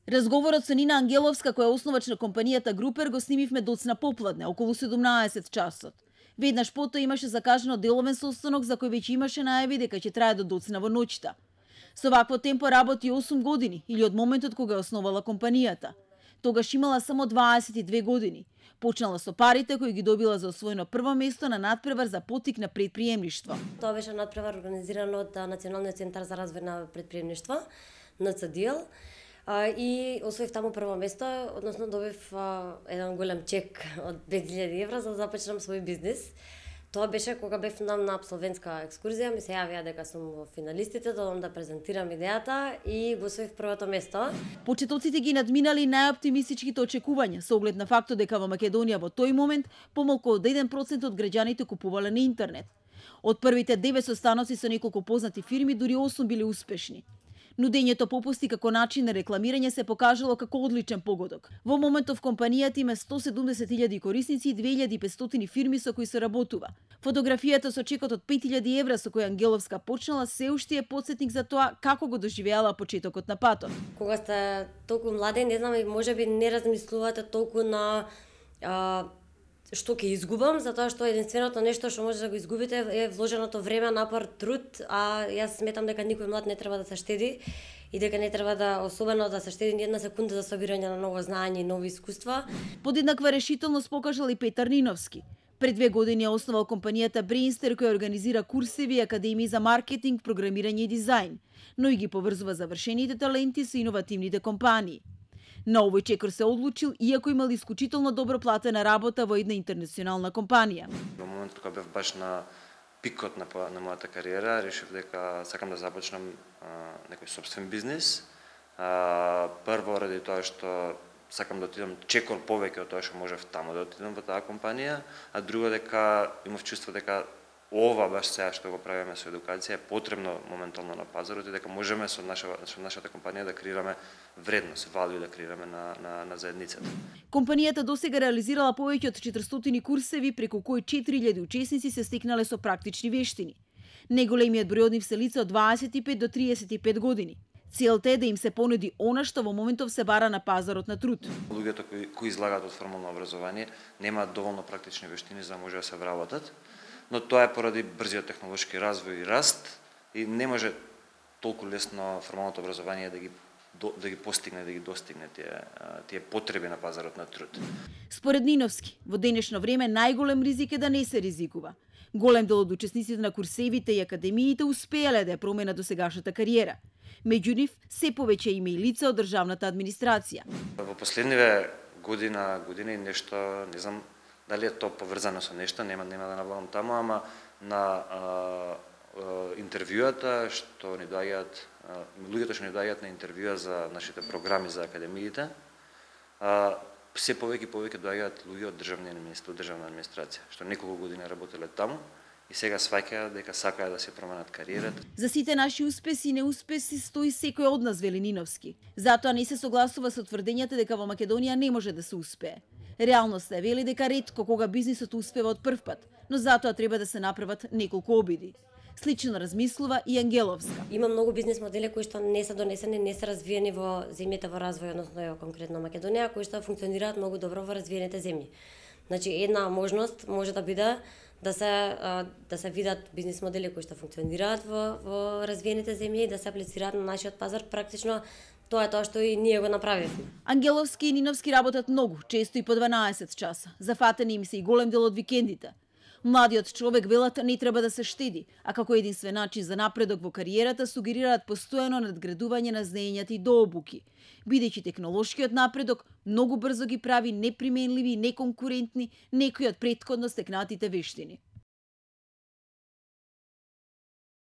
Разговорот со Нина Ангеловска, која е основач на компанијата Групер, го снимивме доцна попладне, околу 17 часот. Веднаш потоа имаше закажано деловен состанок за кој веќе имаше најави дека ќе трае до доцна во ноќта. Со вакво темпо работи 8 години, или од моментот кога е основала компанијата. Тогаш имала само 22 години. Почнала со парите кои ги добила за освоено прво место на надпревар за поттик на предприемништво. Тоа беше надпревар организирано од Националниот центар за развој на предприемништво, НЦДЛ. И освоив таму прво место, односно добив еден голем чек од 2000 евра за да започнам свој бизнис. Тоа беше кога бев на абсолвентска екскурзија, ми се јавија дека сум во финалистите, додам да презентирам идејата и го освоив првото место. Почетоците ги надминали најоптимистичките очекувања со оглед на фактот дека во Македонија во тој момент помалку од 1% од граѓаните купувале на интернет. Од првите 9 состаноци со неколку познати фирми, дури 8 били успешни. Нудењето попусти како начин на рекламирање се покажало како одличен погодок. Во моментов компанијата има 170.000 корисници и 2500 фирми со кои се работува. Фотографијата со чекот од 5000 евра со која Ангеловска почнала се уште е потсетник за тоа како го доживеала почетокот на патот. Кога сте толку млади, не знам, можеби не размислувате толку на што ќе изгубам, затоа што единственото нешто што може да го изгубите е вложеното време, напор, труд, а јас сметам дека никој млад не треба да се штеди и дека не треба да особено да се штеди ни една секунда за собирање на ново знаење и нови искуства. Подеднаква решителност покажал и Петар Ниновски. Пред 2 години ја основал компанијата Brainster, која организира курсеви и академии за маркетинг, програмирање и дизајн, но и ги поврзува завршените таленти со иновативните компании. На овој чекор се одлучил, иако имал исклучително добро платена работа во една интернационална компанија. Во моментот кога бев баш на пикот на мојата кариера, решив дека сакам да започнам некој собствен бизнис. Прво ради тоа што сакам да отидам чекор повеќе од тоа што можев таму да отидам во таа компанија, а друго дека имав чувство дека ова баш сега што го правиме со едукација е потребно моментално на пазарот и дека можеме со нашата компанија да креираме вредност, валју да креираме на заедницата. Компанијата досега реализирала повеќе од 400 курсеви, преку кои 4000 учесници се стекнале со практични вештини. Неголемиот број од нив се лица од 25 до 35 години. Целта е да им се понуди она што во моментов се бара на пазарот на труд. Луѓето кои излагаат од формално образование немаат доволно практични вештини за да може да се вработат, но тоа е поради брзиот технолошки развој и раст и не може толку лесно формалното образование да ги постигне, да ги достигне тие потреби на пазарот на труд. Според Ниновски, во денешно време најголем ризик е да не се ризикува. Голем дел од учесниците на курсевите и академиите успеале да ја променат досегашната кариера. Меѓу нив се повеќе има и лица од државната администрација. Во последниве години нешто, не знам дали е тоа поврзано со нешто, нема да набавам таму, ама на интервјуата што ни доаѓаат, луѓето што ни доаѓаат на интервјуа за нашите програми за академиите, се повеќе доаѓаат луѓе од државна администрација, што неколку години работеле таму и сега сваќаат дека сакаат да се променат кариерата. За сите наши успеси и неуспеси стои секој од нас, вели Ниновски. Затоа не се согласува со тврдењата дека во Македонија не може да се успее. Реалноста е вели дека ретко кога бизнисот успева од прв пат, но затоа треба да се направат неколку обиди. Слично размислува и Ангеловска. Има многу бизнис модели кои што не се донесени, не се развиени во земјите во развој, односно конкретно Македонија, кои што функционираат многу добро во развиените земји. Значи една можност може да биде да се видат бизнис модели кои што функционираат во развиените земји и да се аплицираат на нашиот пазар. Практично тоа е тоа што и ние го направивме. Ангеловски и Ниновски работат многу, често и по 12 часа. Зафатени им се и голем дел од викендите. Младиот човек, велат, не треба да се штеди, а како единствен начин за напредок во кариерата сугерираат постојано надградување на знаењата и дообуки, бидејќи технолошкиот напредок многу брзо ги прави неприменливи и неконкурентни некои од претходно стекнатите вештини.